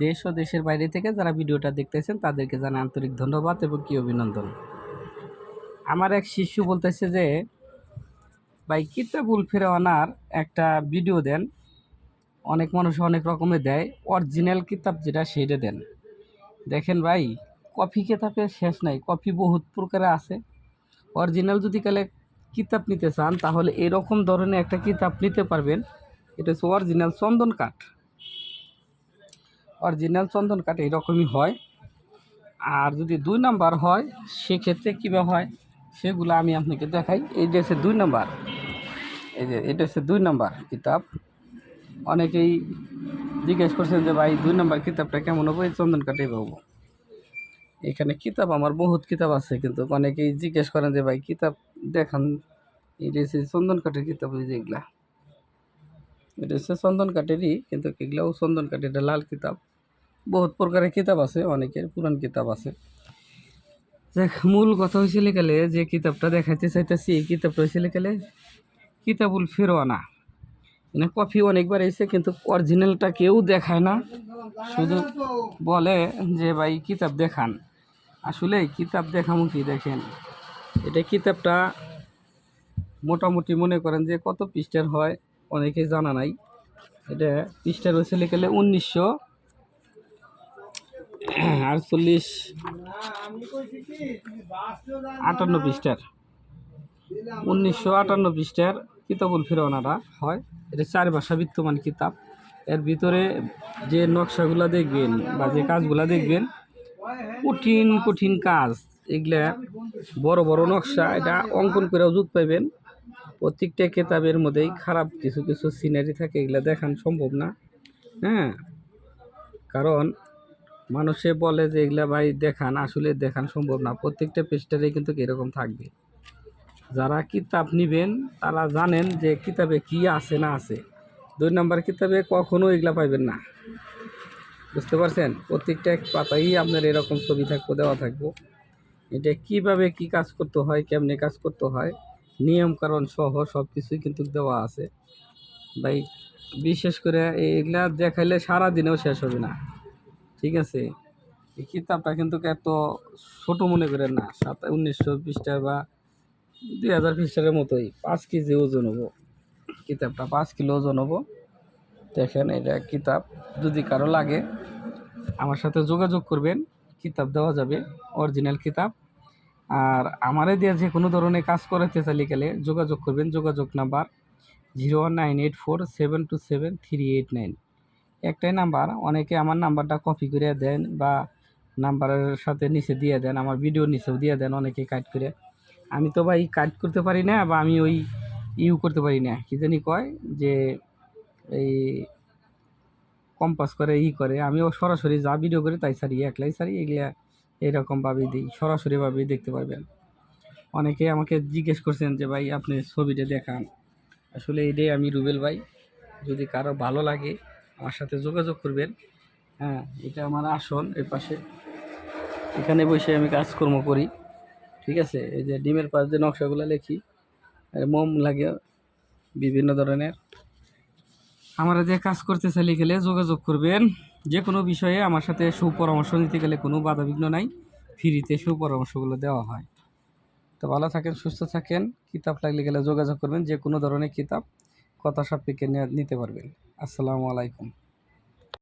দেশ ও দেশের বাইরে থেকে যারা ভিডিওটা দেখতেছেন তাদেরকে জানাই আন্তরিক ধন্যবাদ এবং কি অভিনন্দন। আমার এক শিষ্য বলতেছে যে ভাই কিতাবুল ফেরওয়ানার একটা ভিডিও দেন, অনেক মানুষ অনেক রকমের দেয়, অরিজিনাল কিতাব যেটা সেটা দেন। দেখেন ভাই, কপি কিতাবের শেষ নাই, কপি বহুত প্রকারে আছে। অরিজিনাল যদি কালে কিতাব নিতে চান তাহলে এরকম ধরনের একটা কিতাব নিতে পারবেন। এটা হচ্ছে অরিজিনাল চন্দন কাঠ। অরিজিনাল চন্দন কাঠ এরকমই হয়। আর যদি 2 নাম্বার হয় সেক্ষেত্রে কীভাবে হয় সেগুলো আমি আপনাকে দেখাই। এইটা হচ্ছে 2 নাম্বার, এই যে এটা হচ্ছে 2 নাম্বার কিতাব। অনেকেই জিজ্ঞেস করছেন যে ভাই 2 নাম্বার কিতাবটা কেমন হবো, এই চন্দন কাঠে পাবো। এখানে কিতাব আমার বহুত কিতাব আছে, কিন্তু অনেকেই জিজ্ঞেস করেন যে ভাই কিতাব দেখান। এটা হচ্ছে চন্দন কাঠের কিতাব, এই যে এগুলা এটা হচ্ছে চন্দন কাঠেরই, কিন্তু এগুলাও চন্দন কাঠের, এটা লাল কিতাব। বহুত প্রকারের কিতাব আছে, অনেকের পুরান কিতাব আছে। দেখ, মূল কথা হয়েছিল গেলে যে কিতাবটা দেখাইতে চাইতেছি, এই কিতাবটা হয়েছিল গেলে কিতাবুল ফেরওয়ানা। মানে কপি অনেকবার এসে, কিন্তু অরিজিনালটা কেউ দেখায় না, শুধু বলে যে ভাই কিতাব দেখান। আসলে কিতাব দেখামো কি, দেখেন এটা কিতাবটা মোটামুটি মনে করেন যে কত পৃষ্ঠার হয় অনেকে জানা নাই। এটা পৃষ্ঠার হয়েছিল গেলে 1958 পৃষ্ঠার, 1958 পৃষ্ঠার কিতাবুল ফেরওয়ানাটা হয়। এটা 4 ভাষা বিদ্যমান কিতাব। এর ভিতরে যে নকশাগুলা দেখবেন বা যে কাজগুলা দেখবেন, কঠিন কঠিন কাজ, এগুলা বড় বড় নকশা, এটা অঙ্কন করেও জুত পাইবেন। প্রত্যেকটা কিতাবের মধ্যেই খারাপ কিছু কিছু সিনারি থাকে, এগুলা দেখান সম্ভব না। হ্যাঁ, কারণ মানুষে বলে যে এগুলা ভাই দেখান, আসলে দেখান সম্ভব না। প্রত্যেকটা পৃষ্ঠারে কিন্তু এরকম থাকবে। যারা কিতাব নেবেন তারা জানেন যে কিতাবে কি আছে না আছে। 2 নাম্বার কিতাবে কখনো এগুলা পাইবেন না, বুঝতে পারছেন? প্রত্যেকটা পাতাই আপনার এরকম ছবি থাকবো, দেওয়া থাকবো। এটা কিভাবে কি কাজ করতে হয়, কেমনে কাজ করতে হয়, নিয়মকানুন সহ সব কিছুই কিন্তু দেওয়া আছে ভাই। বিশেষ করে এগুলা দেখাইলে সারাদিনেও শেষ হবে না, ঠিক আছে? এই কিতাবটা কিন্তু এত ছোট মনে করেন না, 1900 পৃষ্ঠার বা 2000 পৃষ্ঠার মতোই। 5 কেজি ওজন হবো কিতাবটা, 5 কিলো ওজন হবো। দেখেন এটা কিতাব, যদি কারো লাগে আমার সাথে যোগাযোগ করবেন, কিতাব দেওয়া যাবে, অরিজিনাল কিতাব। আর আমারে দিয়ে যে কোনো ধরনের কাজ করাতে চাইলে গেলে যোগাযোগ করবেন। যোগাযোগ নাম্বার 01984727389। একটাই নাম্বার, অনেকে আমার নাম্বারটা কপি করে দেন বা নাম্বারের সাথে নিচে দিয়ে দেন, আমার ভিডিওর নিচেও দিয়ে দেন অনেকে কাট করে। আমি তো ভাই কাট করতে পারি না, বা আমি ওই করতে পারি না, কি জানি কয় যে এই কম্পাস করে করে, আমিও সরাসরি যা ভিডিও করি তাই সারি, একলাই সারি। এগুলা এরকমভাবেই দিই, সরাসরিভাবেই দেখতে পারবেন। অনেকে আমাকে জিজ্ঞেস করছেন যে ভাই আপনি ছবিটা দেখান। আসলে এটাই আমি রুবেল ভাই, যদি কারো ভালো লাগে আমার সাথে যোগাযোগ করবেন। হ্যাঁ, এটা আমার আসন, এর পাশে, এখানে বসে আমি কাজকর্ম করি, ঠিক আছে? এই যে ডিমের পাশ যে নকশাগুলো লেখি, মোম লাগে বিভিন্ন ধরনের। আমরা যে কাজ করতে চাইলে গেলে যোগাযোগ করবেন। যে কোনো বিষয়ে আমার সাথে সুপরামর্শ নিতে গেলে কোনো বাধাবিঘ্ন নাই, ফ্রিতে সুপরামর্শগুলো দেওয়া হয়। তো ভালো থাকেন, সুস্থ থাকেন। কিতাব লাগলে গেলে যোগাযোগ করবেন, যে কোনো ধরনের কিতাব কথা সাপেক্ষে নিতে পারবেন। আসসালামু আলাইকুম।